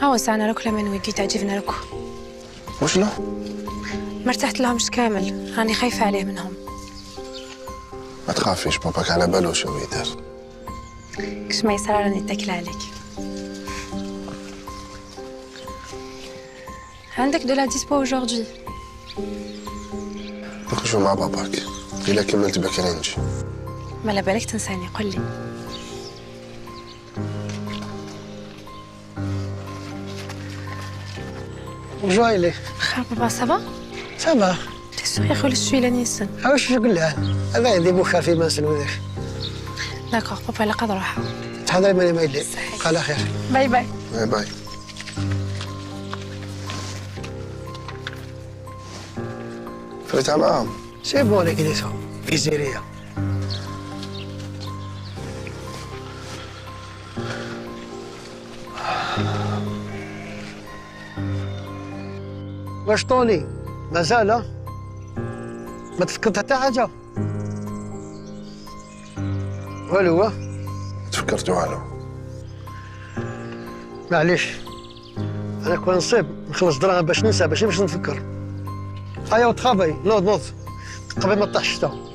هاو ساعنا لك لمن ودي تعجبنا لكم. وشنو؟ ما ارتحت لهمش كامل، راني خايفة عليه منهم. ما تخافيش، باباك على باله شو يدير. كش ما يصير راني اتكل عليك. عندك دو لا ديسبو اجوردي؟ نخرجوا مع باباك، إلا كملت بكري نجي. ما على بالك تنساني، قل لي. Bonjour, il est. خير بابا سافا؟ Ça va. تي سور يا خويا شوي لا نيسن. واش نقول لها؟ هذا عندي بوخار في ماسن وذاك. داكوغ بابا لا قد روحها. تحضري ماني ما يدي. على خير. باي باي. باي باي. فريتها معاهم. سي بون هذيك اللي صار في زيريا. واش طوني؟ مازال؟ ما تفكرت حتى حاجة؟ والو ها؟ تفكرت والو. معليش انا كون نصيب نخلص دراهم باش ننسى باش نفكر. هيا وتخافي نوض قبل ما تطيح الشتا.